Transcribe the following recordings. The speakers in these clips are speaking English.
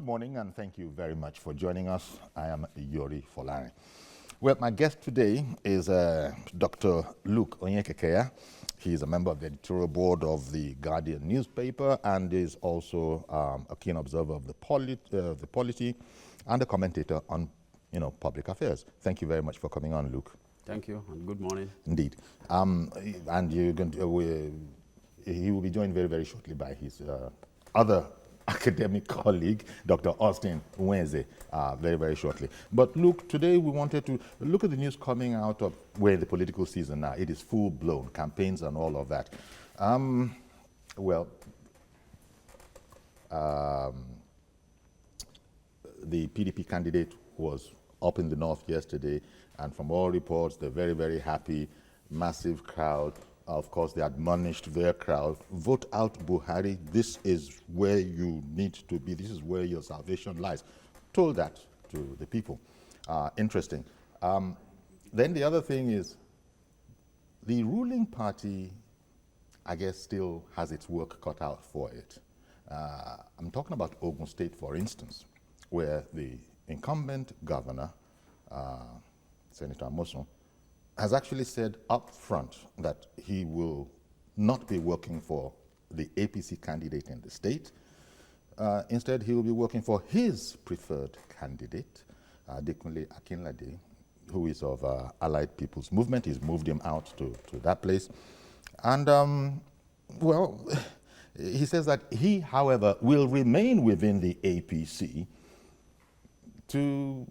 morning, and thank you very much for joining us. I am Yori Folari. Well, my guest today is Dr. Luke Onyekekeya. He is a member of the editorial board of the Guardian newspaper and is also a keen observer of the polity and a commentator on, public affairs. Thank you very much for coming on, Luke. Thank you, and good morning. Indeed. And you're going to, he will be joined very, very shortly by his other academic colleague, Dr. Austin Wenze, very, very shortly. But Luke, today we wanted to look at the news coming out of where the political season now. It is full-blown, campaigns and all of that. The PDP candidate was up in the north yesterday, and from all reports, they're very, very happy, massive crowd. Of course, they admonished their crowd, vote out Buhari. This is where you need to be. This is where your salvation lies. Told that to the people. Interesting. Then the other thing is the ruling party, I guess, still has its work cut out for it. I'm talking about Ogun State, for instance, where the incumbent governor, Senator Amosun, has actually said up front that he will not be working for the APC candidate in the state. Instead, he will be working for his preferred candidate, Adekunle Akinlade, who is of Allied People's Movement. He's moved him out to that place. And, he says that he, however, will remain within the APC to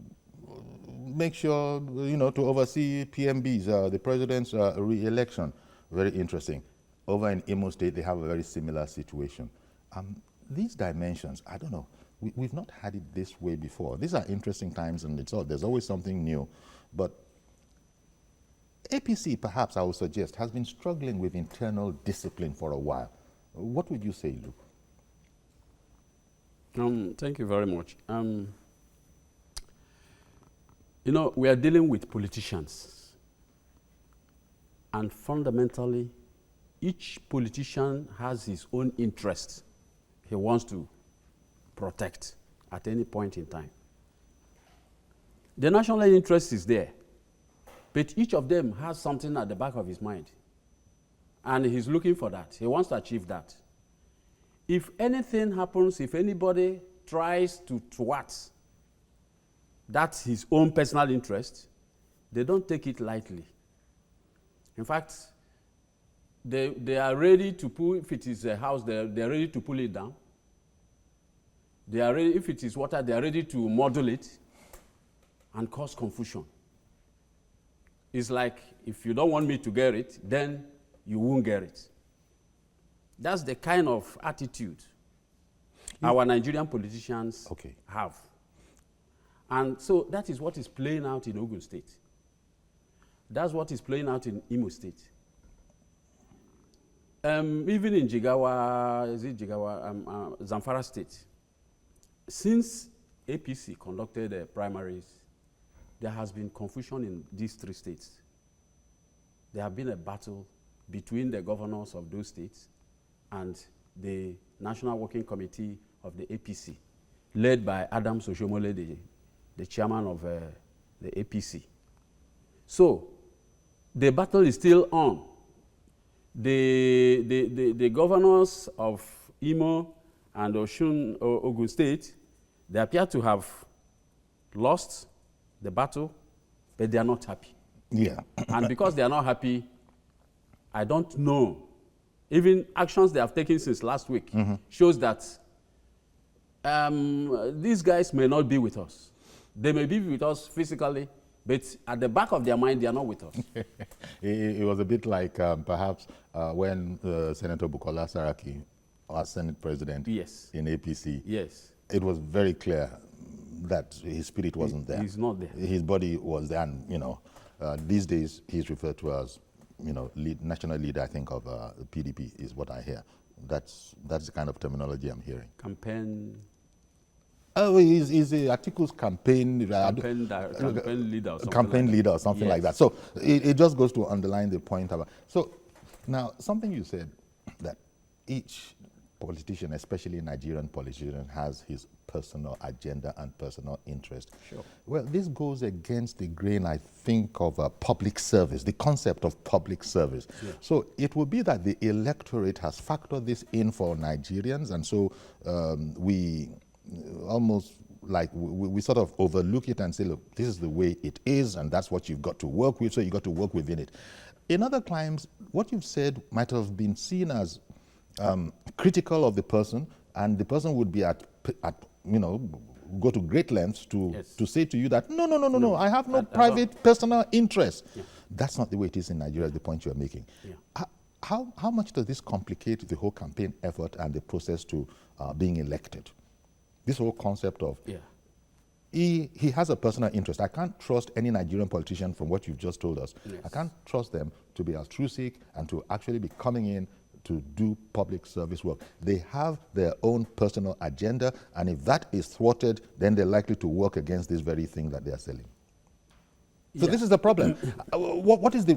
make sure, to oversee PMB's, the president's re-election. Very interesting. Over in Imo State, they have a very similar situation. These dimensions, I don't know, we've not had it this way before. These are interesting times, and there's always something new. But APC, perhaps I would suggest, has been struggling with internal discipline for a while. What would you say, Luke? Thank you very much. We are dealing with politicians, and fundamentally, each politician has his own interest he wants to protect at any point in time. The national interest is there, but each of them has something at the back of his mind, and he's looking for that. He wants to achieve that. If anything happens, if anybody tries to thwart that's his own personal interest, they don't take it lightly. In fact, they are ready to pull, if it is a house, they're ready to pull it down. They are ready, if it is water, they are ready to model it and cause confusion. It's like, if you don't want me to get it, then you won't get it. That's the kind of attitude our Nigerian politicians have. And so that is what is playing out in Ogun State. That's what is playing out in Imo State. Even in Zamfara State, since APC conducted primaries, there has been confusion in these three states. There have been a battle between the governors of those states and the National Working Committee of the APC, led by Adam Soshomole, the chairman of the APC. So the battle is still on. The governors of Imo and Ogun State, they appear to have lost the battle, but they are not happy. Yeah. And because they are not happy, I don't know. Even actions they have taken since last week shows that these guys may not be with us. They may be with us physically, but at the back of their mind, they are not with us. It was a bit like perhaps when Senator Bukola Saraki was Senate President in APC. Yes. It was very clear that his spirit wasn't there. He's not there. His body was there, and these days he's referred to as, national leader, I think, of the PDP is what I hear. That's the kind of terminology I'm hearing. Campaign. Oh, he's the articles campaign leader or something like that. So it just goes to underline the point about. So now something you said that each politician, especially a Nigerian politician, has his personal agenda and personal interest. Sure. Well, this goes against the grain, I think, of public service, the concept of public service. Yeah. So it would be that the electorate has factored this in for Nigerians, and so we almost like we sort of overlook it and say, look, this is the way it is, and that's what you've got to work with, so you've got to work within it. In other climes, what you've said might have been seen as critical of the person, and the person would be go to great lengths to say to you that, no, I have no private personal interest. Yeah. That's not the way it is in Nigeria, the point you're making. Yeah. How much does this complicate the whole campaign effort and the process to being elected? This whole concept of he has a personal interest. I can't trust any Nigerian politician from what you've just told us. Yes. I can't trust them to be altruistic and to actually be coming in to do public service work. They have their own personal agenda, and if that is thwarted, then they're likely to work against this very thing that they are selling. So this is the problem. What is the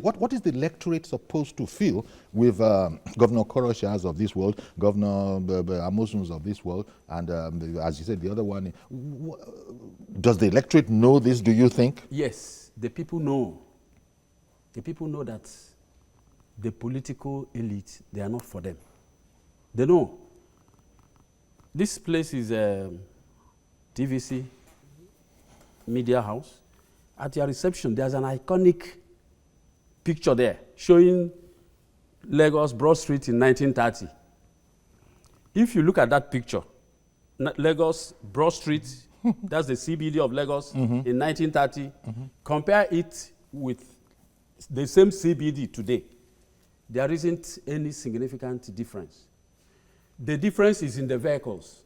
electorate supposed to feel with Governor Koroshas of this world, Governor Amosuns of this world, and as you said, the other one? Does the electorate know this, do you think? Yes, the people know. The people know that the political elite, they are not for them. They know. This place is a TVC media house. At your reception, there's an iconic picture there showing Lagos Broad Street in 1930. If you look at that picture, Lagos Broad Street, that's the CBD of Lagos in 1930, compare it with the same CBD today, there isn't any significant difference. The difference is in the vehicles.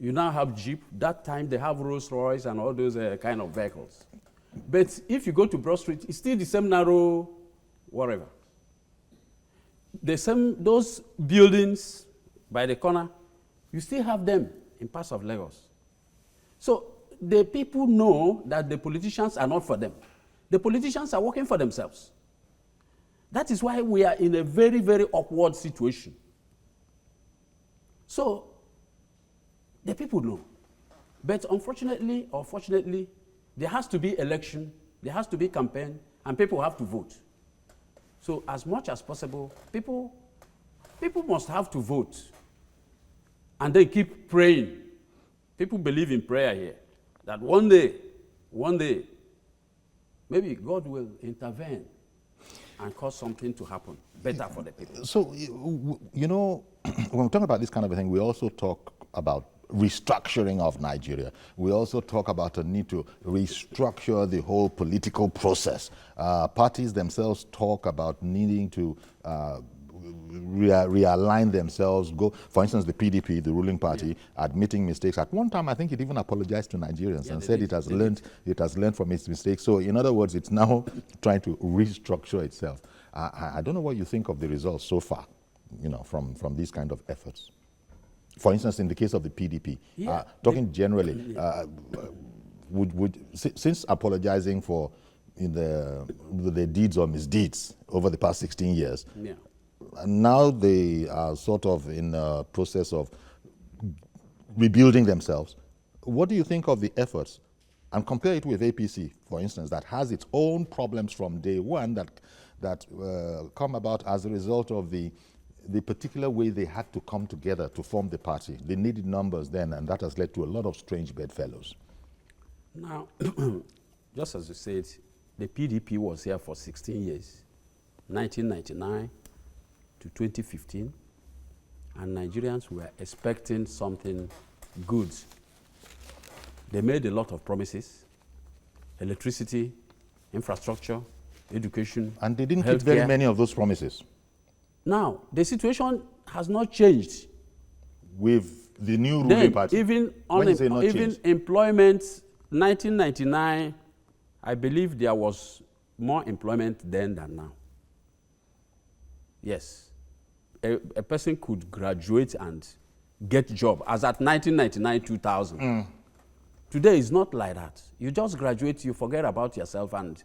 You now have Jeep. That time they have Rolls Royce and all those kind of vehicles. But if you go to Broad Street, it's still the same narrow, whatever. The same, those buildings by the corner, you still have them in parts of Lagos. So the people know that the politicians are not for them. The politicians are working for themselves. That is why we are in a very, very awkward situation. So the people know. But unfortunately or fortunately, there has to be election, there has to be campaign, and people have to vote. So as much as possible, people must have to vote. And they keep praying. People believe in prayer here. That one day, maybe God will intervene and cause something to happen better for the people. So, you know, when we talk about this kind of a thing, we also talk about restructuring of Nigeria. We also talk about a need to restructure the whole political process. Parties themselves talk about needing to realign themselves. For instance, the PDP, the ruling party, admitting mistakes. At one time, I think it even apologized to Nigerians and said it has learned from its mistakes. So, in other words, it's now trying to restructure itself. I don't know what you think of the results so far, you know, from these kind of efforts. For instance, in the case of the PDP, talking generally, since apologizing for the deeds or misdeeds over the past 16 years, now they are sort of in a process of rebuilding themselves. What do you think of the efforts? And compare it with APC, for instance, that has its own problems from day one that come about as a result of the particular way they had to come together to form the party. They needed numbers then, and that has led to a lot of strange bedfellows. Now, just as you said, the PDP was here for 16 years, 1999 to 2015, and Nigerians were expecting something good. They made a lot of promises: electricity, infrastructure, education, and they didn't keep very many of those promises. Now, the situation has not changed. With the new ruling party? Even employment, 1999, I believe there was more employment then than now. Yes. A person could graduate and get a job, as at 1999, 2000. Today, it's not like that. You just graduate, you forget about yourself, and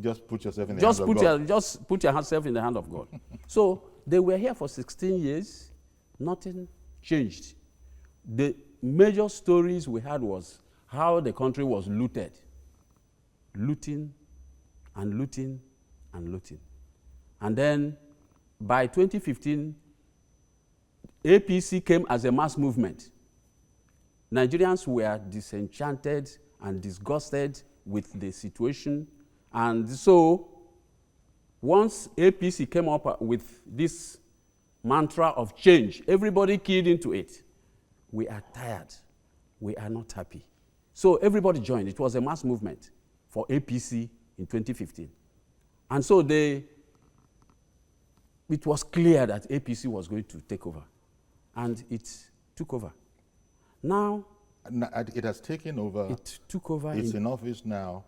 just put yourself in the hands of God. Just put yourself in the hand of God. So they were here for 16 years. Nothing changed. The major stories we had was how the country was looted. Looting and looting and looting. And then by 2015, APC came as a mass movement. Nigerians were disenchanted and disgusted with the situation. And so once APC came up with this mantra of change, everybody keyed into it. We are tired. We are not happy. So everybody joined. It was a mass movement for APC in 2015. And so it was clear that APC was going to take over. And it took over. Now, it has taken over. It took over. It's in office now.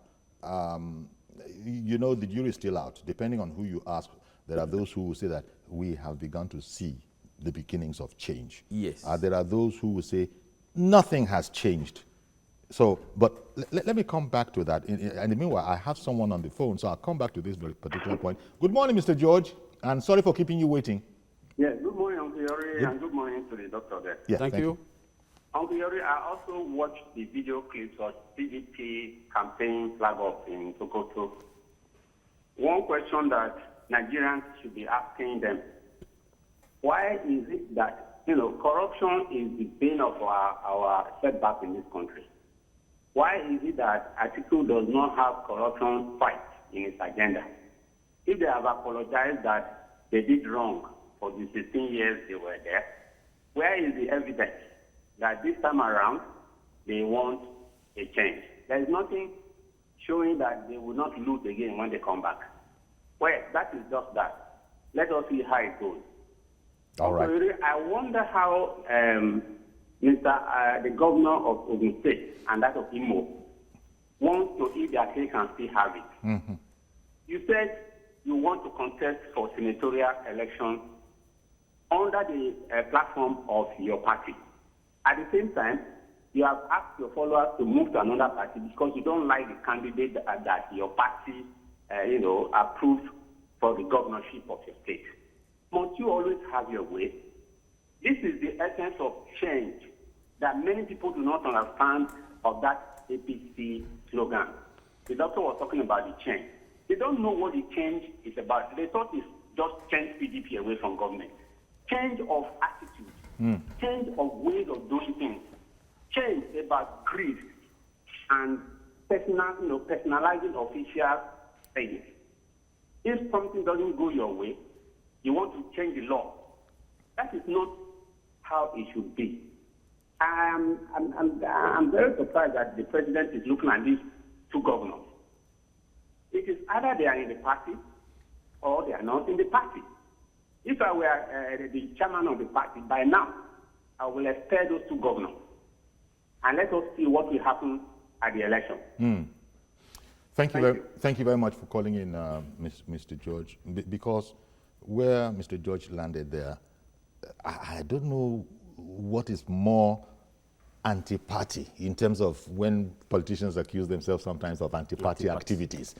You know, the jury is still out. Depending on who you ask, there are those who will say that we have begun to see the beginnings of change. Yes. There are those who will say nothing has changed. So, but let me come back to that. And meanwhile, I have someone on the phone, so I'll come back to this very particular point. Good morning, Mr. George, and sorry for keeping you waiting. Yeah, good morning, Uncle Yori, and good morning to the doctor there. Yeah, Thank you. Uncle Yori, I also watched the video clips of PDP campaign flag off in Sokoto. One question that Nigerians should be asking them, why is it that, corruption is the bane of our setback in this country? Why is it that Atiku does not have corruption fight in his agenda? If they have apologized that they did wrong for the 16 years they were there, where is the evidence that this time around they want a change? There is nothing showing that they will not lose again when they come back. Well, that is just that. Let us see how it goes. All right. I wonder how the governor of Ogun State and that of Imo wants to eat their cake and still have it. Mm-hmm. You said you want to contest for senatorial election under the platform of your party. At the same time, you have asked your followers to move to another party because you don't like the candidate that your party, approved for the governorship of your state. Must you always have your way? This is the essence of change that many people do not understand of that APC slogan. The doctor was talking about the change. They don't know what the change is about. They thought it's just change PDP away from government. Change of attitude, change of ways of doing things, change about greed and personalizing official things. If something doesn't go your way, you want to change the law. That is not how it should be. I'm very surprised that the president is looking at these two governors. It is either they are in the party or they are not in the party. If I were the chairman of the party, by now, I will expel those two governors. And let us see what will happen at the election. Thank you very much for calling in, Mr. George, because where Mr. George landed there, I don't know what is more anti-party in terms of when politicians accuse themselves sometimes of anti-party activities.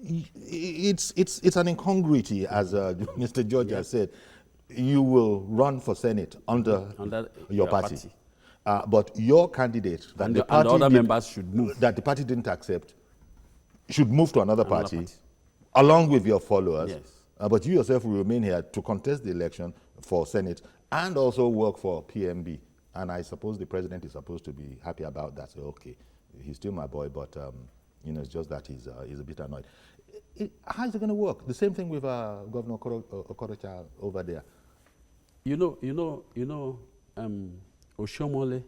It's an incongruity, as Mr. George has said. You will run for Senate under your party. But your candidate that the party and other members should move. That the party didn't accept should move to another party along with your followers. Yes. But you yourself will remain here to contest the election for Senate and also work for PMB. And I suppose the president is supposed to be happy about that. So, okay, he's still my boy, but it's just that he's a bit annoyed. How is it going to work? The same thing with Governor Okorocha over there. Oshomole,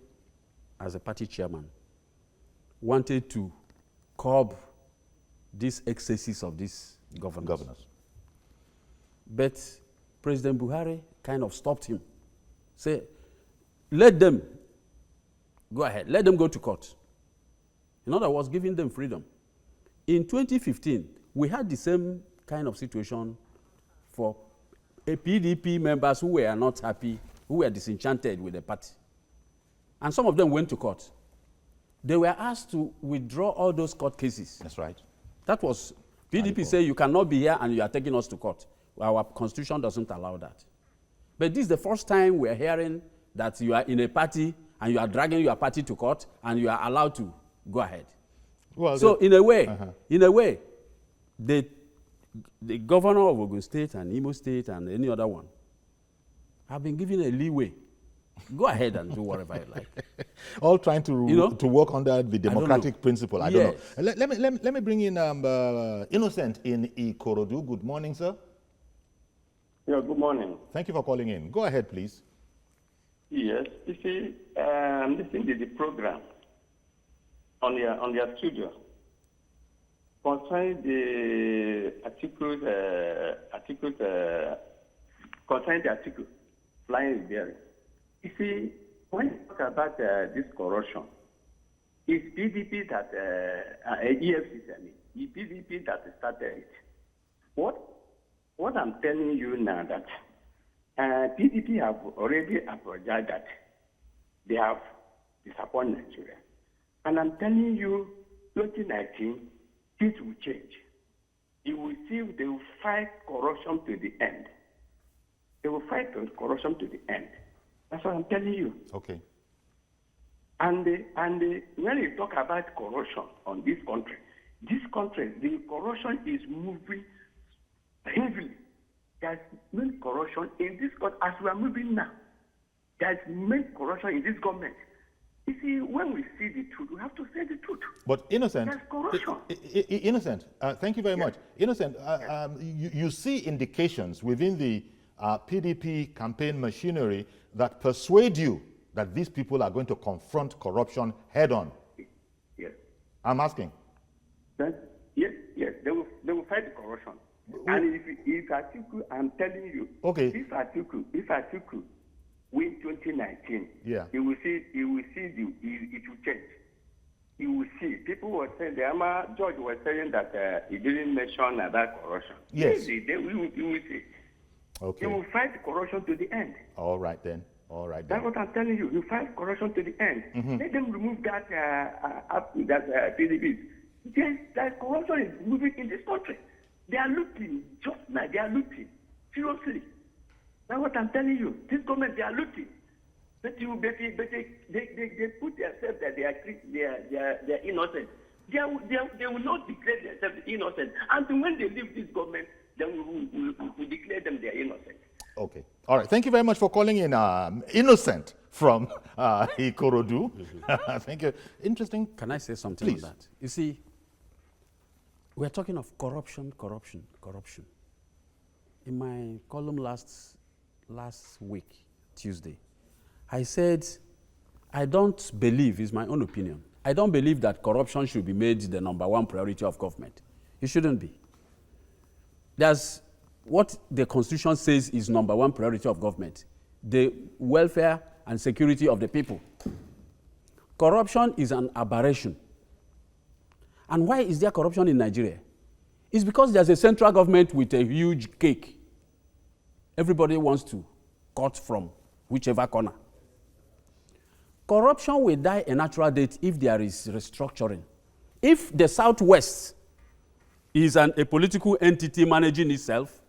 as a party chairman, wanted to curb these excesses of these governors. But President Buhari kind of stopped him. Say, let them go ahead. Let them go to court. In other words, giving them freedom. In 2015, we had the same kind of situation for PDP members who were not happy, who were disenchanted with the party. And some of them went to court. They were asked to withdraw all those court cases. That's right. That was, PDP say you cannot be here and you are taking us to court. Our constitution doesn't allow that. But this is the first time we're hearing that you are in a party and you are dragging your party to court and you are allowed to go ahead. Well, so in a way, the governor of Ogun State and Imo State and any other one have been given a leeway. Go ahead and do whatever you like. All trying to work under the democratic principle. I don't know. Let me bring in Innocent in Ikorodu. Good morning, sir. Yeah, good morning. Thank you for calling in. Go ahead, please. Yes, you see, I'm listening to the program on your studio concerning the articles, concerning the article flying with bearing. You see, when you talk about this corruption, it's PDP that, EFCC, I mean, it's PDP that started it. What I'm telling you now that PDP have already apologized that they have disappointed Nigeria. And I'm telling you, 2019, things will change. You will see they will fight corruption to the end. They will fight corruption to the end. That's what I'm telling you. Okay. And when you talk about corruption on this country, the corruption is moving heavily. There's main corruption in this country as we are moving now. There's main corruption in this government. You see, when we see the truth, we have to say the truth. But Innocent, there's corruption. Innocent, thank you very much. Innocent, you see indications within the PDP campaign machinery that persuade you that these people are going to confront corruption head on. Yes. I'm asking. Yes, they will fight the corruption. And if article, I'm telling you, okay, this article win 2019, yeah, it will change. You will see. People were saying, the judge was saying that he didn't mention about corruption. Yes. We will see. Okay. You will fight corruption to the end. All right then. All right then. That's what I'm telling you. You fight corruption to the end. Mm-hmm. Let them remove that PDP. That corruption is moving in this country. They are looting just now. They are looting seriously. That's what I'm telling you. This government, they are looting. But they put themselves that they are innocent. They will not declare themselves innocent. And when they leave this government, then we declare them they are innocent. Okay. All right. Thank you very much for calling in. Innocent from Ikorodu. Thank you. Interesting. Can I say something Please. on that? You see, we're talking of corruption. In my column last week, Tuesday, I said, I don't believe, is my own opinion, I don't believe that corruption should be made the #1 priority of government. It shouldn't be. There's what the Constitution says is #1 priority of government, the welfare and security of the people. Corruption is an aberration. And why is there corruption in Nigeria? It's because there's a central government with a huge cake. Everybody wants to cut from whichever corner. Corruption will die a natural death if there is restructuring. If the Southwest is a political entity managing itself,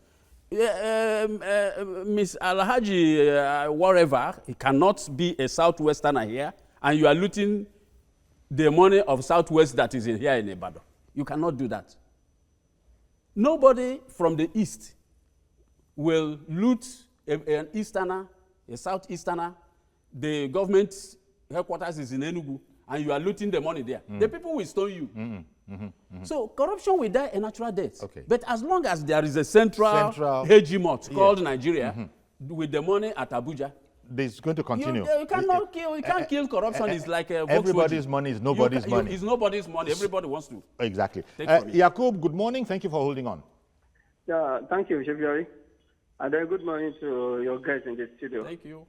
Miss Alhaji, whatever, he cannot be a Southwesterner here, and you are looting the money of Southwest that is in here in Ibadan. You cannot do that. Nobody from the East will loot an Easterner, a Southeasterner. The government headquarters is in Enugu, and you are looting the money there. The people will stone you. So corruption will die a natural death. Okay. But as long as there is a central hegemon called Nigeria, with the money at Abuja, this is going to continue. You cannot kill. You can't kill corruption. It's like a everybody's money is nobody's money. It's nobody's money. Everybody wants to. Exactly. Yakub, good morning. Thank you for holding on. Yeah, thank you, Shefiori. And then good morning to your guys in the studio. Thank you.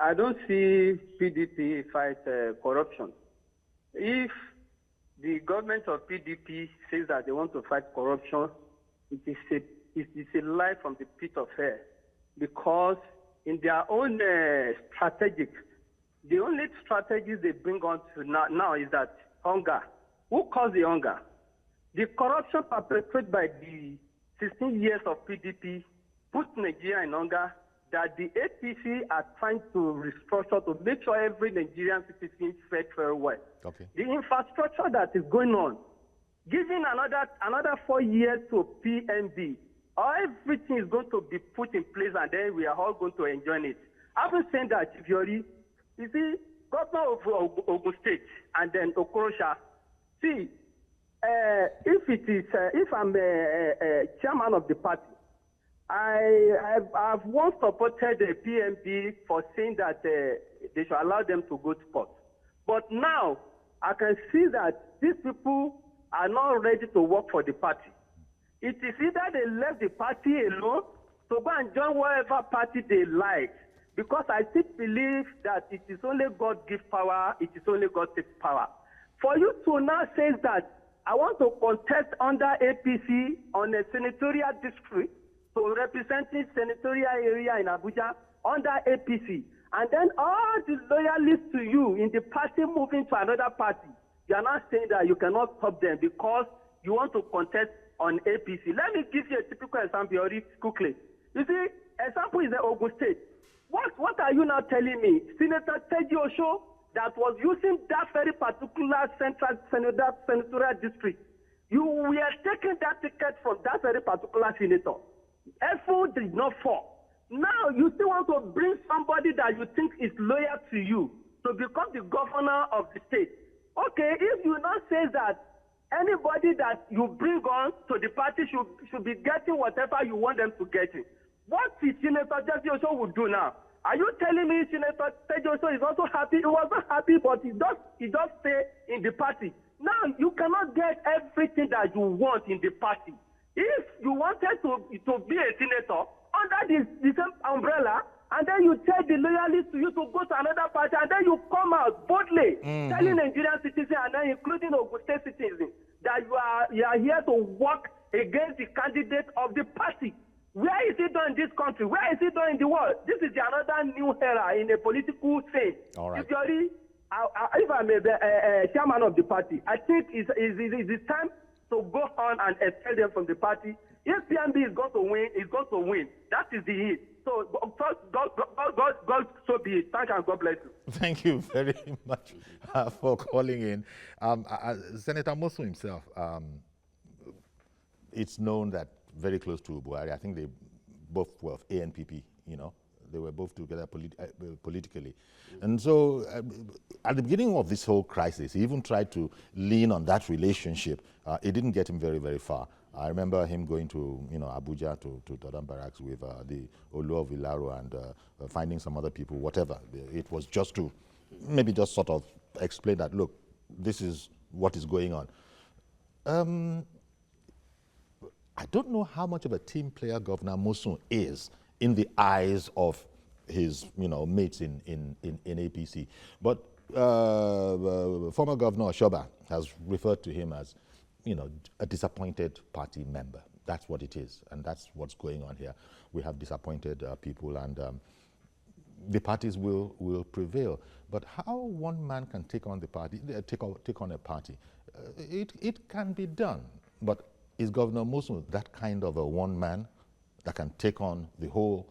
I don't see PDP fight corruption. If the government of PDP says that they want to fight corruption, it is a lie from the pit of hell, because in their own strategic, the only strategies they bring on to now is that hunger. Who caused the hunger? The corruption perpetrated by the 16 years of PDP put Nigeria in hunger, that the APC are trying to restructure to make sure every Nigerian citizen fed very well. Okay. The infrastructure that is going on, giving another 4 years to PNB, everything is going to be put in place, and then we are all going to enjoy it. Having said that, Chief Yori, you see, Governor of Ogun State and then Okorosha, see, if I'm a chairman of the party, I've once supported the PNB for saying that they should allow them to go to court. But now, I can see that these people are not ready to work for the party. It is either they left the party alone to go and join whatever party they like. Because I still believe that it is only God gives power, it is only God takes power. For you to now say that I want to contest under APC on a senatorial district, so representing senatorial area in Abuja under APC, and then all the loyalists to you in the party moving to another party, you are not saying that you cannot stop them because you want to contest on APC. Let me give you a typical example already quickly. You see, example is the Ogun State. What are you now telling me? Senator Teji Osho that was using that very particular senatorial district, you were taking that ticket from that very particular senator. Effort did not fall. Now you still want to bring somebody that you think is loyal to you to become the governor of the state. Okay, if you now say that anybody that you bring on to the party should be getting whatever you want them to get. What is Senator Teji Osho would do now? Are you telling me Senator Teji Osho is also happy? He was not happy, but he does stay in the party. Now you cannot get everything that you want in the party. If you wanted to be a senator under the same umbrella, and then you tell the loyalists to you to go to another party, and then you come out boldly telling Nigerian citizens, and then including Ogun State citizens, that you are here to work against the candidate of the party. Where is it done in this country? Where is it done in the world? This is another new era in a political sense. All right. If I'm a chairman of the party, I think it's time to go on and expel them from the party. If PNB is going to win, it's going to win. That is the hit. So God so be it. Thank you and God bless you. Thank you very much for calling in. Senator Amosun himself, it's known that very close to Buhari, I think they both were of ANPP, you know. They were both together politically. And so at the beginning of this whole crisis, he even tried to lean on that relationship. It didn't get him very, very far. I remember him going to, Abuja to Dodan Barracks with the Olu of Ilaro and finding some other people, whatever. It was just to maybe just sort of explain that, look, this is what is going on. I don't know how much of a team player Governor Amosun is in the eyes of his, mates in APC. But former Governor Shoba has referred to him as, a disappointed party member. That's what it is, and that's what's going on here. We have disappointed people, and the parties will prevail. But how one man can take on the party, take on a party, it can be done. But is Governor Amosun that kind of a one man that can take on the whole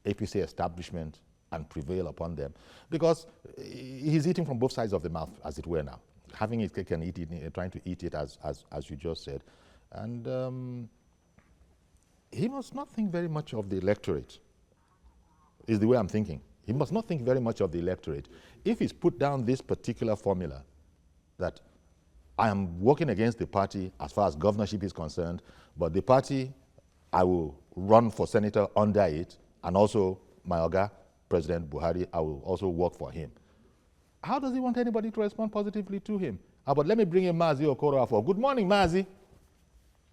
APC establishment and prevail upon them? Because he's eating from both sides of the mouth, as it were now. Having his cake and trying to eat it, as you just said. And he must not think very much of the electorate, is the way I'm thinking. He must not think very much of the electorate. If he's put down this particular formula that I am working against the party as far as governorship is concerned, but the party, I will run for senator under it, and also my Oga, President Buhari, I will also work for him. How does he want anybody to respond positively to him? But let me bring in Mazi Okoroafo. Good morning, Mazi.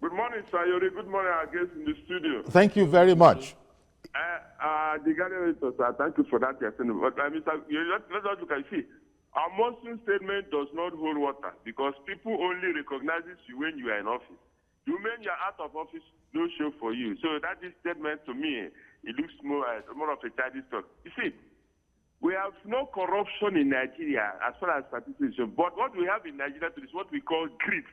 Good morning, Sayori. Good morning, our guests in the studio. Thank you very much. The Guardian, thank you for that. But let's look and see. Our Amosun statement does not hold water because people only recognize you when you are in office. The moment you are out of office, no show for you. So that is statement to me, it looks more of a childish talk. You see, we have no corruption in Nigeria as far as statistics, but what we have in Nigeria is what we call greed.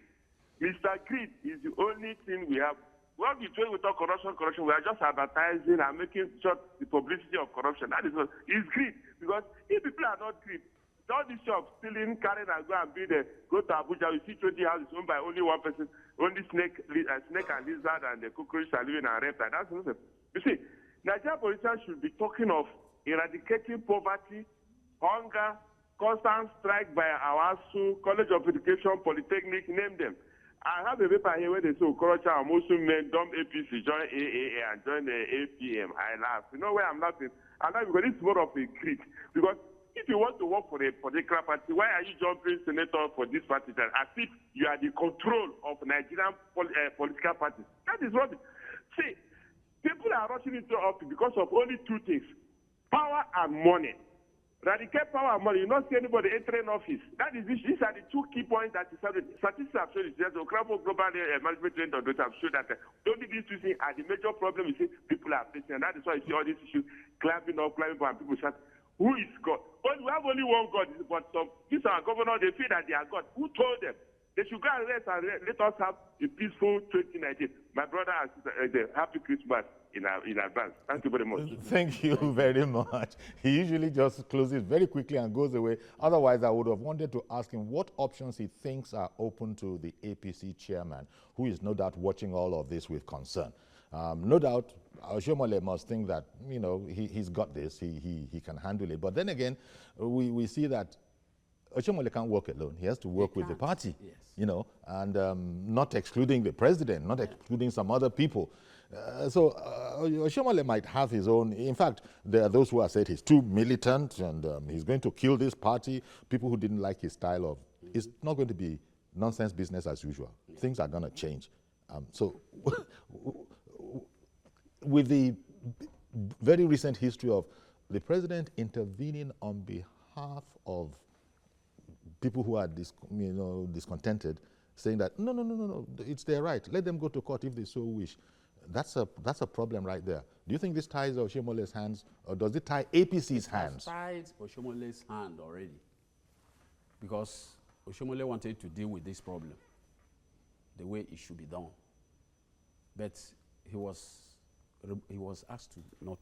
Mr. Greed is the only thing we have When we talk corruption, we are just advertising and making sure the publicity of corruption. That is what is greed. Because if people are not greed, all these shops stealing, carrying and go and build go to Abuja, you see 20 houses owned by only one person, only snake and lizard and the cockroach are living and reptile. That's nonsense. You see, Nigerian politicians should be talking of eradicating poverty, hunger, constant strike by our Amosun, College of Education, Polytechnic, name them. I have a paper here where they say corruption, Amosun men, dumb APC, join AAA and join the APM. I laugh. You know why I'm laughing? I'm laughing because it's more of a creed. Because if you want to work for a particular party, why are you jumping senator for this party as if you are the control of Nigerian political parties? That is rubbish. See, people are rushing into office because of only two things: power and money. Eradicate power and money. You not see anybody entering office. That is these are the two key points that statistics have shown. There's a global management trend on that have shown that only these two things are the major problem you see people are facing, and that is why you see all these issues climbing up, and people shout, "Who is God?" But we have only one God, but these are governors, they feel that they are God. Who told them? They should go and rest and let us have a peaceful 2019. My brother and sister, happy Christmas in advance. Thank you very much. Thank you very much. He usually just closes very quickly and goes away. Otherwise, I would have wanted to ask him what options he thinks are open to the APC chairman, who is no doubt watching all of this with concern. No doubt, Oshomole must think that, you know, he's got this, he can handle it. But then again, we see that Oshomole can't work alone. He has to work with the party, yes, you know, and not excluding the president, not excluding some other people. So Oshomole might have his own. In fact, there are those who have said he's too militant and he's going to kill this party. People who didn't like his style of, it's not going to be nonsense business as usual. Things are going to change. So with the very recent history of the president intervening on behalf of people who are discontented, saying that no, it's their right. Let them go to court if they so wish. That's a problem right there. Do you think this ties Oshomole's hands, or does it tie APC's hands? It ties Oshomole's hand already, because Oshomole wanted to deal with this problem the way it should be done, but he was asked to not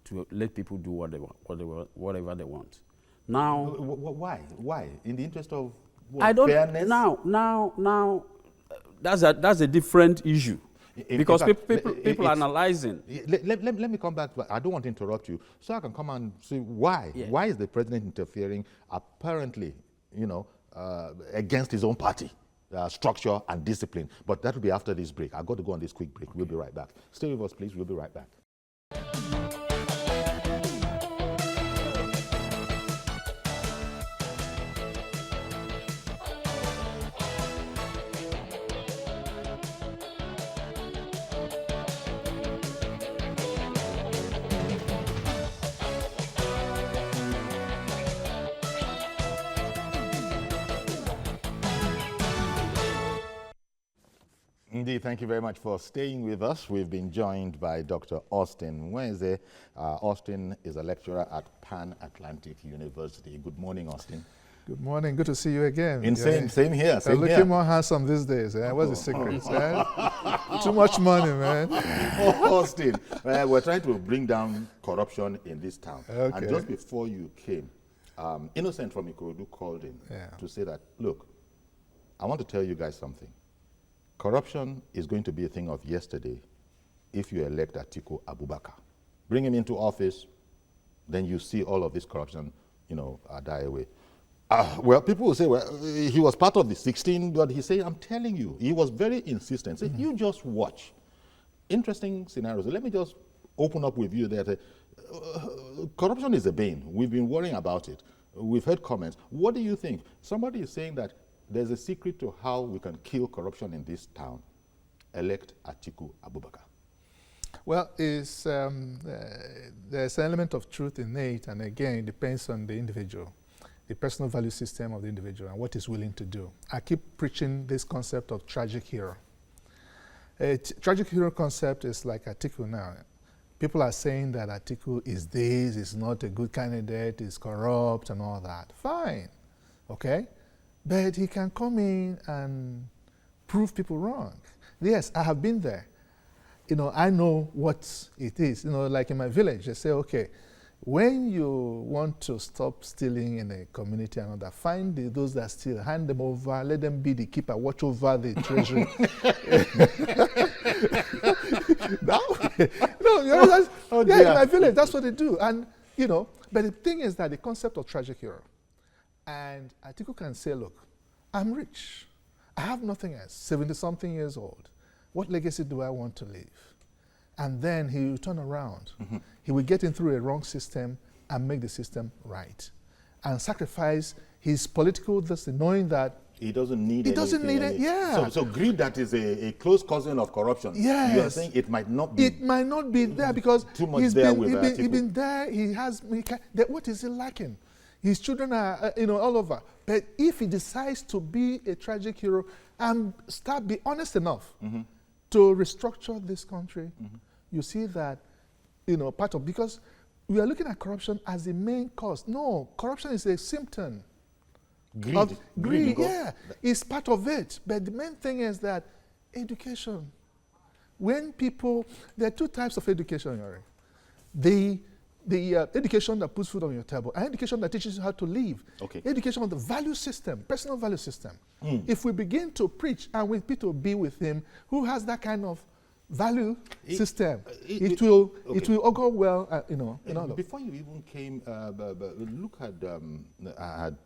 to let people do whatever they want. Now, why? In the interest of what, I don't. fairness? Now, that's a different issue, because people are analyzing. Let me come back. I don't want to interrupt you, so I can come and see why. Yeah. Why is the president interfering? Apparently, against his own party structure and discipline. But that will be after this break. I've got to go on this quick break. We'll be right back. Stay with us, please. We'll be right back. Indeed, thank you very much for staying with us. We've been joined by Dr. Austin Wednesday. Austin is a lecturer at Pan Atlantic University. Good morning, Austin. Good morning. Good to see you again. Same here. You're looking more handsome these days. What's the secret? Too much money, man. Austin, we're trying to bring down corruption in this town. Okay. And just before you came, Innocent from Ikorodu called in to say that, look, I want to tell you guys something. Corruption is going to be a thing of yesterday if you elect Atiku Abubakar. Bring him into office, then you see all of this corruption, die away. Well, people will say, well, he was part of the 16, but he said, I'm telling you, he was very insistent. So you just watch. Interesting scenarios. Let me just open up with you there. Corruption is a bane. We've been worrying about it. We've heard comments. What do you think? Somebody is saying that there's a secret to how we can kill corruption in this town. Elect Atiku Abubakar. Well, there's an element of truth in it, and again, it depends on the individual, the personal value system of the individual, and what he's willing to do. I keep preaching this concept of tragic hero. A tragic hero concept is like Atiku now. People are saying that Atiku is this, is not a good candidate, is corrupt, and all that. Fine, okay? But he can come in and prove people wrong. Yes, I have been there. you know, I know what it is. You know, like in my village, they say, okay, when you want to stop stealing in a community and all that, find those that steal, hand them over, let them be the keeper, watch over the treasury. No, you know, in my village, that's what they do. And, you know, but the thing is that the concept of tragic hero, and Atiku can say, look, I'm rich. I have nothing else, 70-something years old. What legacy do I want to leave? And then he will turn around. He will get in through a wrong system and make the system right. And sacrifice his political destiny, knowing that he doesn't need he doesn't need it, yeah. So greed that is a close cousin of corruption. Yes. You are saying it might not be. It might not be there because too much he's there been, with he's been there, what is he lacking? His children are, you know, all over. But if he decides to be a tragic hero and be honest enough to restructure this country, you see that, you know, because we are looking at corruption as the main cause. No, corruption is a symptom. Greed, yeah, it's part of it. But the main thing is that education. When people, there are two types of education, Yori. The education that puts food on your table, and education that teaches you how to live. Okay. Education on the value system, personal value system. If we begin to preach and we people be with him, who has that kind of value system, it will augur well, you know. Before you even came, Luke had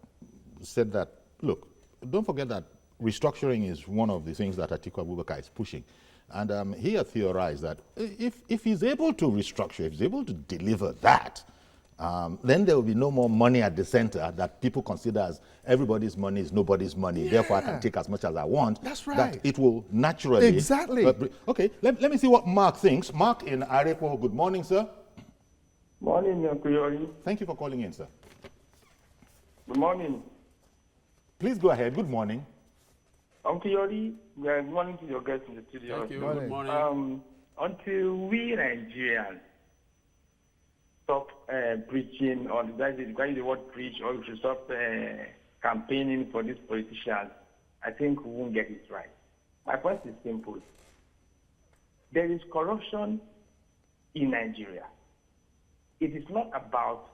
said that, look, don't forget that restructuring is one of the things that Atiku Abubakar is pushing. And he had theorized that if he's able to restructure, if he's able to deliver that, then there will be no more money at the center that people consider as everybody's money is nobody's money. Yeah. Therefore, I can take as much as I want. That's right. That it will naturally. Exactly. Okay, let me see what Mark thinks. Mark in Arepo, good morning, sir. Morning, Uncle Yori. Thank you for calling in, sir. Good morning. Please go ahead. Good morning. Uncle Yori, good morning to your guests in the studio. Thank you. Good morning. Until we Nigerians stop preaching, or that is why the word preach, or we should stop campaigning for these politicians, I think we won't get it right. My point is simple. There is corruption in Nigeria. It is not about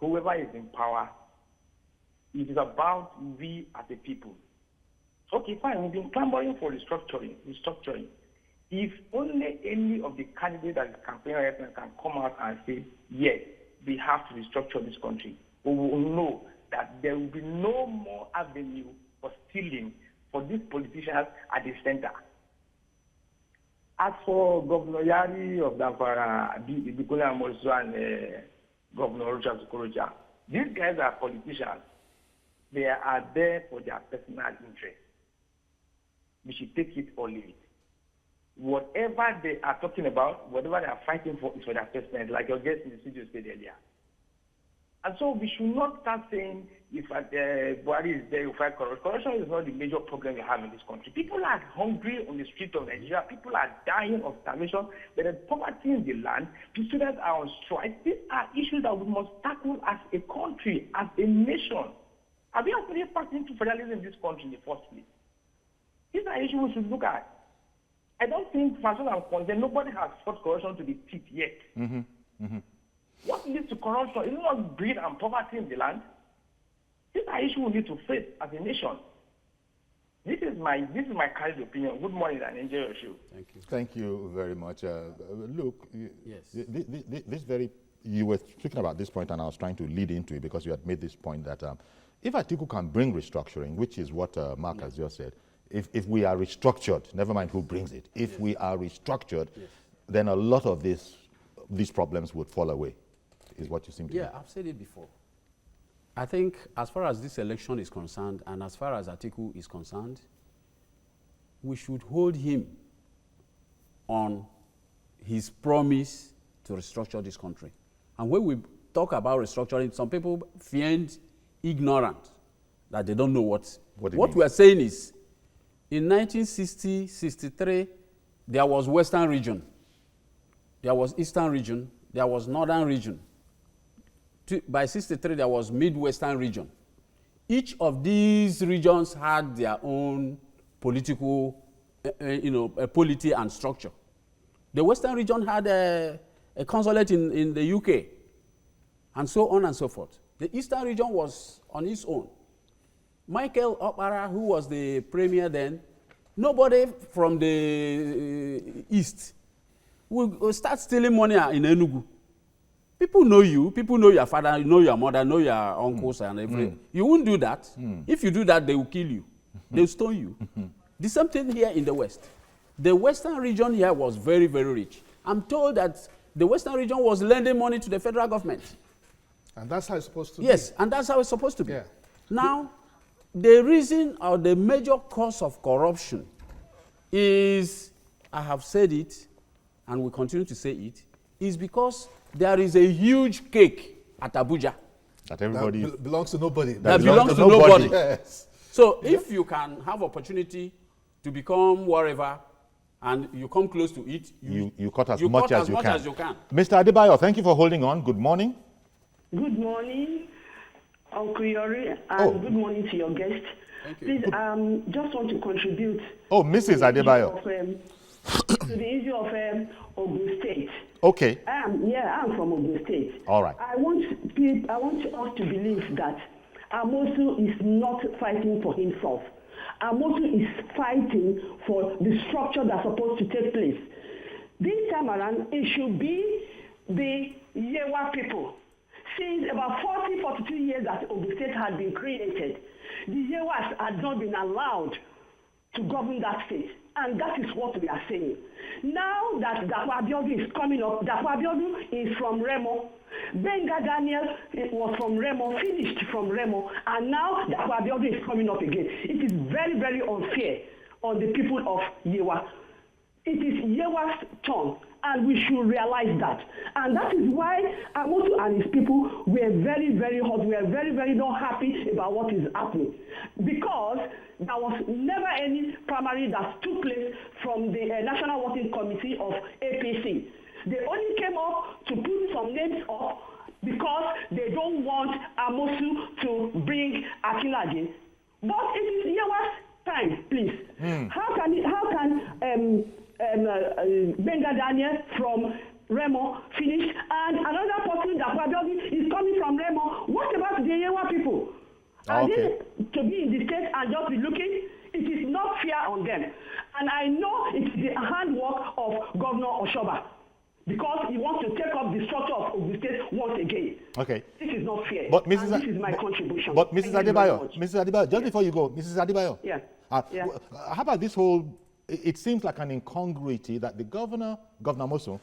whoever is in power. It is about we as a people. Okay, fine, we've been clamoring for restructuring. If only any of the candidates that is campaigning right now can come out and say, yes, we have to restructure this country, we will know that there will be no more avenue for stealing for these politicians at the center. As for Governor Yari of Zamfara, Amosun, and Governor Richard Okorocha, these guys are politicians. They are there for their personal interest. We should take it or leave it. Whatever they are talking about, whatever they are fighting for is for their personal, like your guest in the studio said earlier. And so we should not start saying if Buhari is there, you fight corruption. Corruption is not the major problem we have in this country. People are hungry on the streets of Nigeria. People are dying of starvation. There is poverty in the land. The students are on strike. These are issues that we must tackle as a country, as a nation. Have we actually packed into federalism in this country in the first place? These are issues we should look at. I don't think, as far as I'm concerned, nobody has fought corruption to the teeth yet. What leads to corruption? Is it not greed and poverty in the land? These are issues we need to face as a nation. This is my kind opinion. Good morning and enjoy your show. Thank you. Thank you very much. Luke, yes. You were speaking about this point, and I was trying to lead into it because you had made this point that if Atiku can bring restructuring, which is what Mark has just said, if we are restructured, never mind who brings it, if we are restructured, then a lot of these problems would fall away, is what you seem to Yeah, I've said it before. I think as far as this election is concerned, and as far as Atiku is concerned, we should hold him on his promise to restructure this country. And when we talk about restructuring, some people feign ignorant, that they don't know what we are saying is, in 1960, 63, there was Western region, there was Eastern region, there was Northern region. By 63, there was Midwestern region. Each of these regions had their own political, polity and structure. The Western region had a consulate in the UK, and so on and so forth. The Eastern region was on its own. Michael Okpara, who was the premier then, nobody from the East will start stealing money in Enugu. People know you, people know your father, know your mother, know your uncles and everything. You won't do that. If you do that, they will kill you. They will stone you. The same thing here in the West. The Western region here was very, very rich. I'm told that the Western region was lending money to the federal government. And that's how it's supposed to be. Yes, and that's how it's supposed to be. Yeah. Now, the reason or the major cause of corruption is, I have said it, and will continue to say it, is because there is a huge cake at Abuja. That everybody belongs to nobody. That belongs to nobody. Yes. So if you can have opportunity to become wherever and you come close to it, you cut as much as you can. Mr. Adebayo, thank you for holding on. Good morning. Good morning, Uncle Yori, and good morning to your guest. Thank you. Please, just want to contribute. Oh, Mrs. Adebayo. To the issue of Ogun State. Okay. I'm from Ogun State. All right. I want us to believe that Amosun is not fighting for himself. Amosun is fighting for the structure that's supposed to take place. This time around, it should be the Yewa people. Since about 42 years that Ogun State had been created, the Yewas had not been allowed to govern that state. And that is what we are saying. Now that Dapo Abiodun is coming up, Dapo Abiodun is from Remo. Benga Daniel was from Remo, finished from Remo, and now Dapo Abiodun is coming up again. It is very, very unfair on the people of Yewa. It is Yewa's turn, and we should realize that. And that is why Amosun and his people were very, very hot. We are very, very not happy about what is happening. Because there was never any primary that took place from the National Working Committee of APC. They only came up to put some names up because they don't want Amosun to bring Akinlaje. But it is Yewa's time, please. How can Benga Daniel from Remo finish, and another person that probably is coming from Remo? What about the Yewa people? Are they to be in the state and just be looking? It is not fair on them. And I know it is the handwork of Governor Oshoba, because he wants to take up the structure of Ogun State once again. Okay. This is not fair. But this is my contribution. But Mrs. Adebayo, just before you go, Mrs. Adebayo. Yeah. How about this whole? It seems like an incongruity that the Governor Amosun,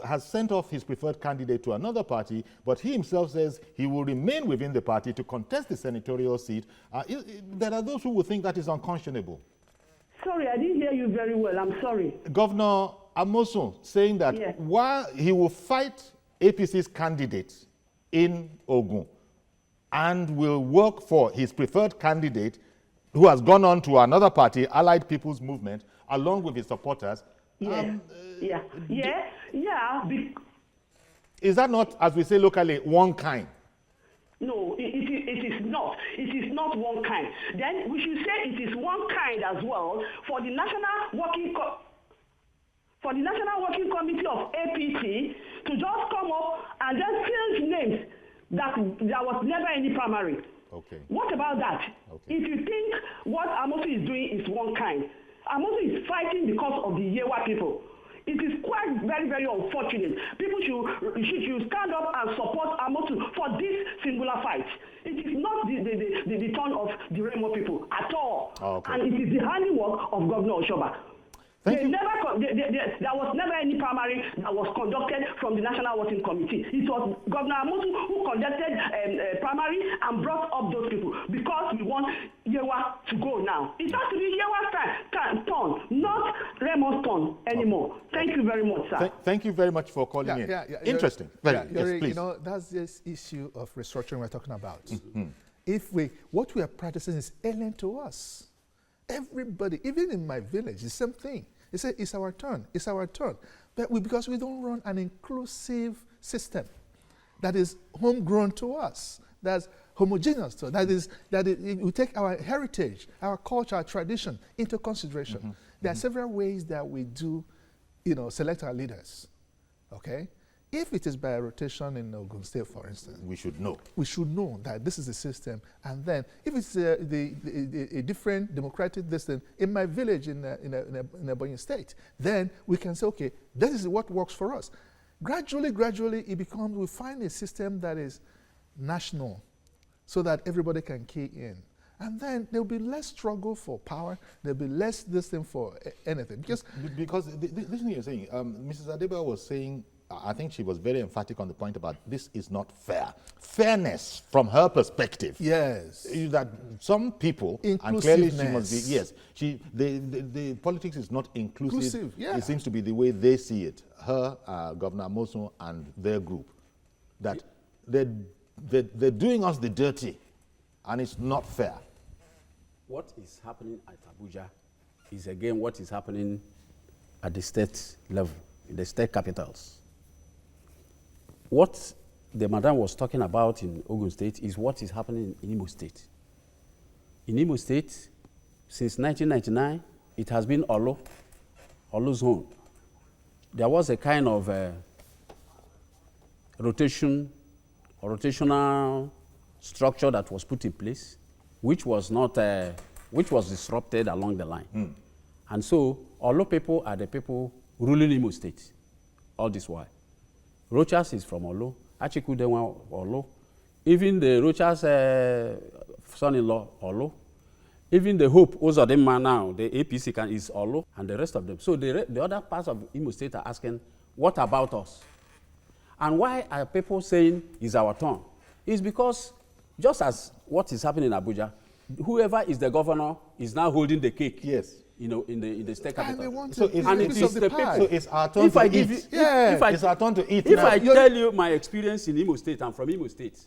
has sent off his preferred candidate to another party, but he himself says he will remain within the party to contest the senatorial seat. There are those who will think that is unconscionable. Sorry, I didn't hear you very well. I'm sorry. Governor Amosun saying that while he will fight APC's candidate in Ogun and will work for his preferred candidate, who has gone on to another party, Allied People's Movement, along with his supporters. Is that not, as we say locally, one kind? No, it is not. It is not one kind. Then we should say it is one kind as well for the National Working Committee of APC to just come up and then fill names that there was never any primary. Okay. What about that? Okay. If you think what Amosun is doing is one kind, Amosun is fighting because of the Yewa people. It is quite very, very unfortunate. People should stand up and support Amosun for this singular fight. It is not the turn of the Remo people at all. And it is the handiwork of Governor Oshoba. There was never any primary that was conducted from the National Working Committee. It was Governor Amosun who conducted primary and brought up those people because we want Yewa to go now. It has to be Yewa's turn, not Remo's turn anymore. Thank you very much, sir. Thank you very much for calling in. Interesting. Yes, please. That's this issue of restructuring we're talking about. What we are practicing is alien to us. Everybody, even in my village, the same thing. They say, it's our turn, it's our turn. But because we don't run an inclusive system that is homegrown to us, that's homogeneous to us, we take our heritage, our culture, our tradition into consideration. There are several ways that we do select our leaders, okay? If it is by rotation in Ogun State, for instance, we should know. We should know that this is the system. And then, if it's a different democratic system in my village in Ebonyi State, then we can say, okay, this is what works for us. Gradually, we find a system that is national, so that everybody can key in. And then there'll be less struggle for power. There'll be less this thing for anything. Because this thing you're saying, Mrs. Adeba was saying, I think she was very emphatic on the point about this is not fair. Fairness, from her perspective, yes, is that some people, and clearly she must be, yes, the politics is not inclusive. Yeah. It seems to be the way they see it. Her, Governor Amosun, and their group, that they're doing us the dirty, and it's not fair. What is happening at Abuja is again what is happening at the state level, in the state capitals. What the madam was talking about in Ogun State is what is happening in Imo State. In Imo State, since 1999, it has been Olo zone. There was a kind of rotational structure that was put in place, which was disrupted along the line. And so, Olo people are the people ruling Imo State all this while. Rochas is from Olo, Achikudenwa Olo, even the Rochas son-in-law Olo, even the Hope Ozodema now, the APC is Olo, and the rest of them. So the other parts of Imo State are asking, what about us? And why are people saying it's our turn? It's because just as what is happening in Abuja, whoever is the governor is now holding the cake. Yes. In the state capital. And they want So it's the people. So it's our turn to eat. It's our turn to eat. If I tell you my experience in Imo State, I'm from Imo State,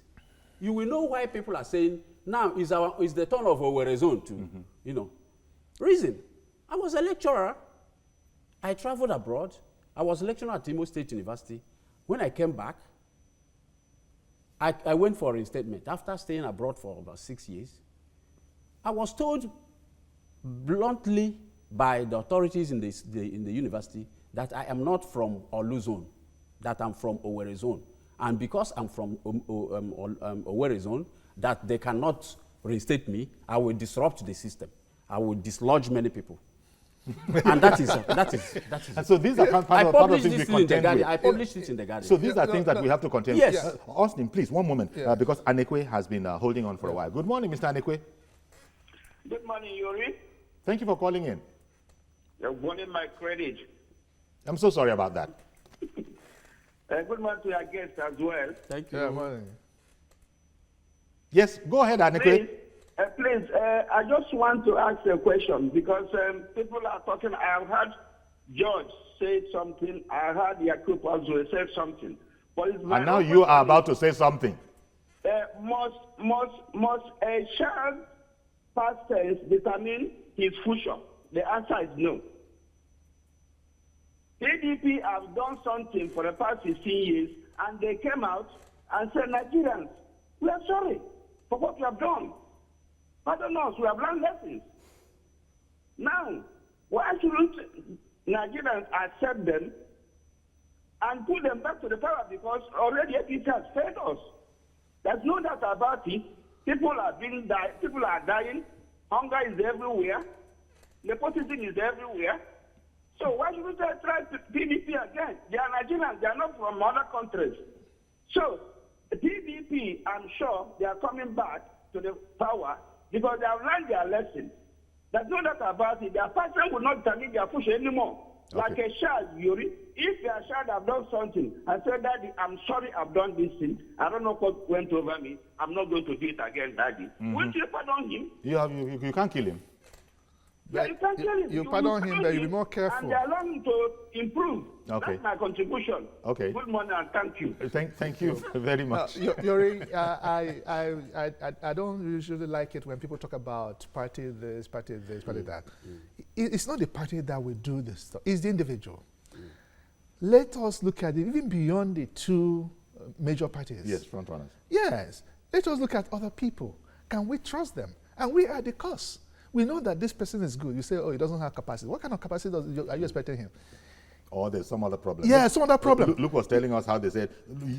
you will know why people are saying now is the turn of our zone to, Reason. I was a lecturer. I traveled abroad. I was a lecturer at Imo State University. When I came back, I went for reinstatement. After staying abroad for about 6 years, I was told bluntly by the authorities in the university that I am not from Olu zone, that I'm from Owerri zone. And because I'm from Owerri zone, that they cannot reinstate me, I will disrupt the system. I will dislodge many people. And that is. And so these are part of things we contend with. I published it in the Guardian. So these are things that we have to contend with. Yes. Austin, please, one moment, because Anekwe has been holding on for a while. Good morning, Mr. Anekwe. Good morning, Yuri. Thank you for calling in. You're wanting my credit. I'm so sorry about that. Good morning to your guests as well. Thank you. Yeah, morning. Yes, go ahead, Anekwe. Please, I just want to ask a question because people are talking. I have heard George say something. I heard Yakub also say something. But it's and now you are about to say something. Must a child past tense determine his future? The answer is no. PDP have done something for the past 15 years, and they came out and said, Nigerians, we are sorry for what we have done. Pardon us, we have learned lessons. Now, why shouldn't Nigerians accept them and put them back to the power? Because already APC has failed us. There's no doubt about it. People are dying. Hunger is everywhere. Nepotism is everywhere. So why should we try PDP again? They are Nigerians. They are not from other countries. So PDP, I'm sure they are coming back to the power because they have learned their lesson. There's no doubt about it. Their person will not determine their future anymore. Okay. Like a child, Yuri, if their child have done something and said, Daddy, I'm sorry I've done this thing. I don't know what went over me. I'm not going to do it again, Daddy. Won't you pardon him? You can't kill him. Yeah, you can't kill him. You pardon him, but you'll be more careful. And they allow him to improve. Okay. That's my contribution. Okay. Good morning and thank you. Thank you very much. Yuri, I don't usually like it when people talk about party this, party that. It's not the party that will do this stuff. It's the individual. Let us look at it even beyond the two major parties. Yes, front runners. Yes. Let us look at other people. Can we trust them? And we are the cause. We know that this person is good. You say, oh, he doesn't have capacity. What kind of capacity are you expecting him? Or there's some other problem. Yeah, some other problem. Luke was telling us how they said,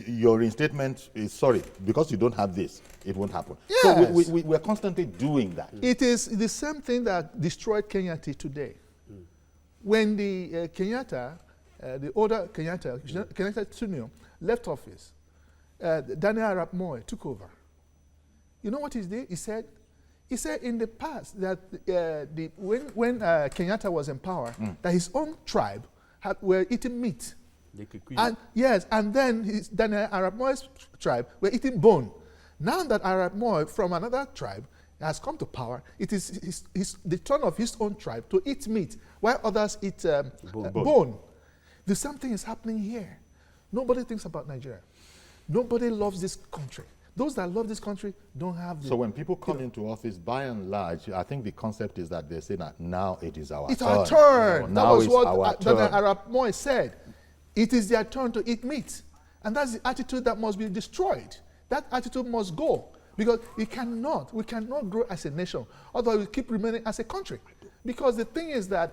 your reinstatement is sorry, because you don't have this, it won't happen. Yes. So we're constantly doing that. It is the same thing that destroyed Kenya till today. When the Kenyatta, the older Kenyatta, Kenyatta Jr. left office, Daniel Arap Moi took over. You know what he did? He said in the past that when Kenyatta was in power, that his own tribe were eating meat. And yes, and then Daniel Arap Moi's tribe were eating bone. Now that Arap Moi from another tribe has come to power, it is the turn of his own tribe to eat meat, while others eat bone. The same thing is happening here. Nobody thinks about Nigeria. Nobody loves this country. Those that love this country don't have the... So when people come into office, by and large, I think the concept is that they say that now it is our turn. It's our turn. Now that was what turn. Arap Moi said. It is their turn to eat meat. And that's the attitude that must be destroyed. That attitude must go. Because we cannot grow as a nation. Otherwise, we keep remaining as a country. Because the thing is that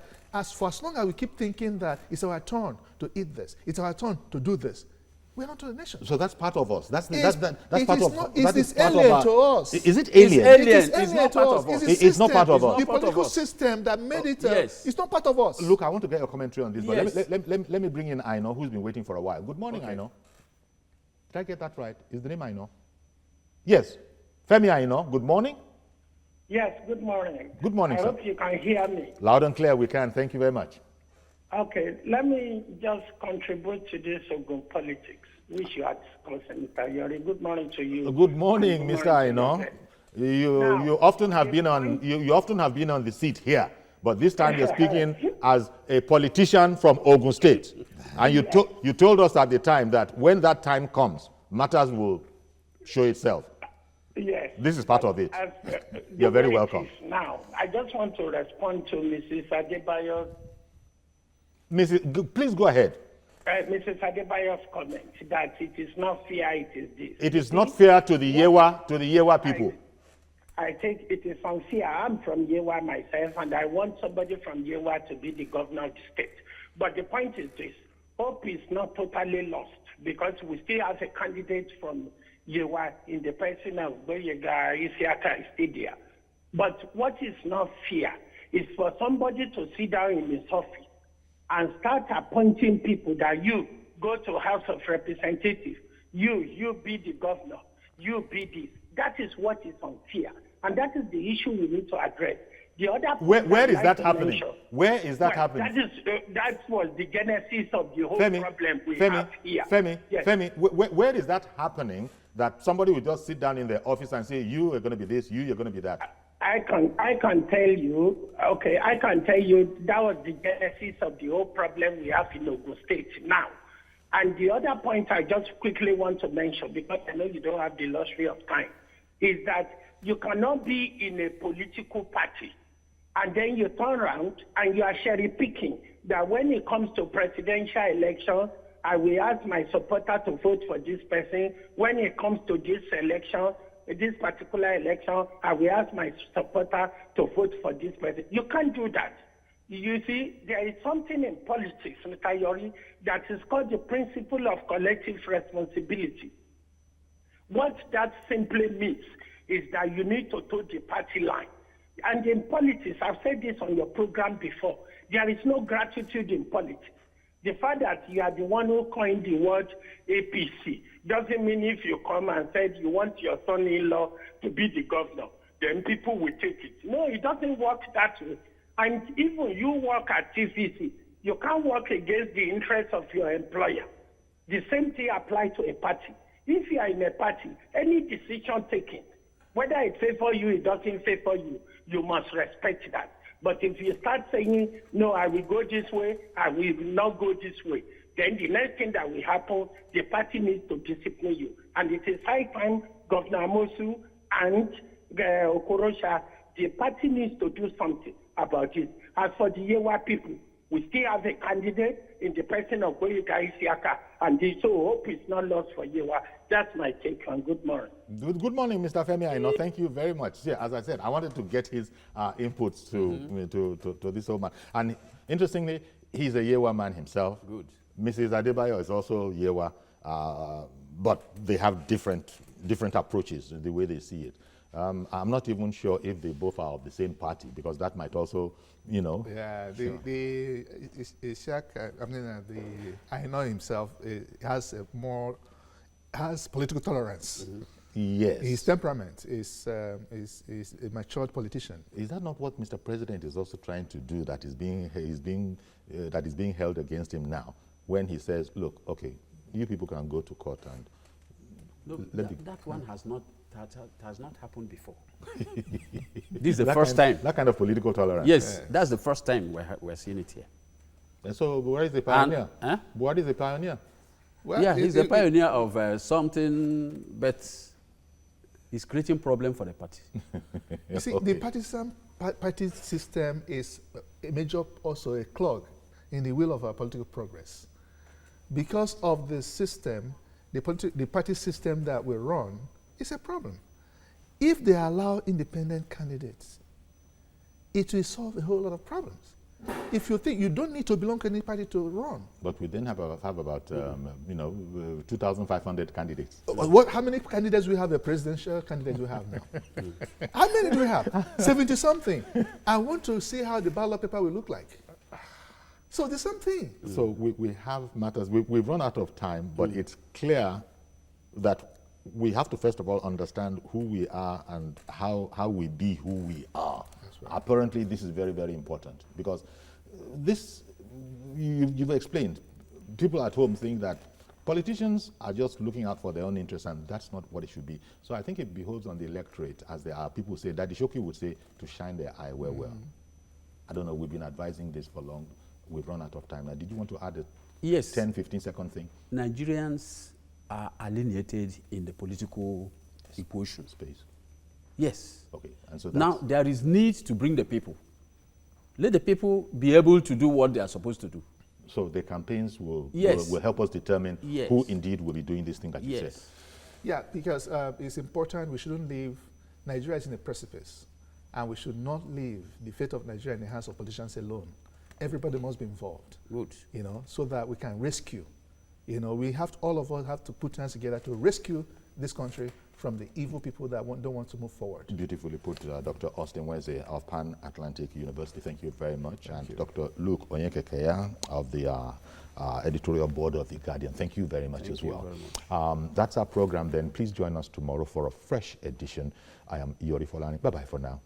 for as long as we keep thinking that it's our turn to eat this, it's our turn to do this, we're not a nation. So that's part of us. That's part It's of alien to us. Is it alien? It is alien to us. It's not part of us. The political system that made it, it's not part of us. Look, I want to get your commentary on this, Yes. but let me bring in Aino, who's been waiting for a while. Good morning, Aino. Did I get that right? Is the name Aino? Yes. Femi Aino, good morning. Yes, good morning. Good morning, I sir. hope you can hear me. Loud and clear, we can. Thank you very much. Okay, let me just contribute to this Ogun politics, which you are discussing, Mr. Yori. Good morning to you. Good morning, Mr. Aino. You often have been on the seat here, but this time you're speaking as a politician from Ogun State, and you told us at the time that when that time comes, matters will show itself. Yes. This is part of it. You're very welcome. Now, I just want to respond to Mrs. Adebayo. Please go ahead. Mrs. Adebayo's comment that it is not fair, it is this. It is not fair to the Yewa people. I think it is unfair. I'm from Yewa myself, and I want somebody from Yewa to be the governor of the state. But the point is this: hope is not totally lost because we still have a candidate from Yewa in the person of Boyega Isiaka Stadia. But what is not fair is for somebody to sit down in his office and start appointing people that you go to House of Representatives, you be the governor, you be this. That is what is unfair. And that is the issue we need to address. The other where is that happening? Where is that happening? That was the genesis of the whole problem we have here. Femi, where is that happening that somebody will just sit down in their office and say, you are going to be this, you're going to be that? I can tell you, okay, I can tell you that was the genesis of the whole problem we have in Ogun State now. And the other point I just quickly want to mention, because I know you don't have the luxury of time, is that you cannot be in a political party and then you turn around and you are cherry picking that when it comes to presidential election, I will ask my supporter to vote for this person. When it comes to this election, this particular election, I will ask my supporter to vote for this person. You can't do that. You see, there is something in politics, Mr. Yori, that is called the principle of collective responsibility. What that simply means is that you need to toe the party line. And in politics, I've said this on your program before, there is no gratitude in politics. The fact that you are the one who coined the word APC doesn't mean if you come and said you want your son-in-law to be the governor, then people will take it. No, it doesn't work that way. And even you work at TVC, you can't work against the interests of your employer. The same thing applies to a party. If you are in a party, any decision taken, whether it favors you, it doesn't favor you, you must respect that. But if you start saying, no, I will go this way, I will not go this way, then the next thing that will happen, the party needs to discipline you. And it is high time Governor Amosun and Okorosha, the party needs to do something about it. As for the Yewa people, we still have a candidate in the person of Boyega Isiaka, and so hope is not lost for Yewa. That's my take on. Good morning. Good morning, Mr. Femi Aino. Thank you very much. Yeah, as I said, I wanted to get his inputs to this whole man. And interestingly, He's a Yewa man himself. Good. Mrs. Adebayo is also Yewa, but they have different approaches in the way they see it. I'm not even sure if they both are of the same party, because that might also, you know. Yeah, I know himself has political tolerance. Mm-hmm. Yes. His temperament is a matured politician. Is that not what Mr. President is also trying to do? That is being held against him now, when he says, "Look, okay, you people can go to court and." Look, that one has not happened before. This is the first time. That kind of political tolerance. Yes, that's the first time we're seeing it here. And so, Buhari is the pioneer. Buhari is the pioneer. Well, yeah, he's the pioneer of something, but he's creating problem for the party. You see, the party system is a major, also a clog in the wheel of our political progress. Because of the system, the party system that we run is a problem. If they allow independent candidates, it will solve a whole lot of problems. If you think you don't need to belong to any party to run. But we then have about 2,500 candidates. How many candidates we have? A presidential candidate we have now. How many do we have? 70-something. I want to see how the ballot paper will look like. So the same thing. So we have matters. We've run out of time, but it's clear that we have to first of all understand who we are and how we be who we are. Right. Apparently, this is very, very important, because this, you've explained. People at home think that politicians are just looking out for their own interests, and that's not what it should be. So I think it behoves on the electorate, as there are people say, Daddy Shoki would say, to shine their eye well. I don't know, we've been advising this for long. We've run out of time. Now, did you want to add a 10, 15-second thing? Nigerians are alienated in the political equation space. Yes. Okay. And so now there is need to bring the people. Let the people be able to do what they are supposed to do. So the campaigns will help us determine who indeed will be doing this thing that you said. Yeah, because it's important. We shouldn't leave Nigeria is in a precipice, and we should not leave the fate of Nigeria in the hands of politicians alone. Everybody must be involved. Good. You know, so that we can rescue. You know, all of us have to put hands together to rescue this country from the evil people that don't want to move forward. Beautifully put, Dr. Austin Weze of Pan Atlantic University. Thank you very much. Thank you. Dr. Luke Onyekekeya of the editorial board of The Guardian. Thank you very much as well. That's our program then. Please join us tomorrow for a fresh edition. I am Yori Folani. Bye-bye for now.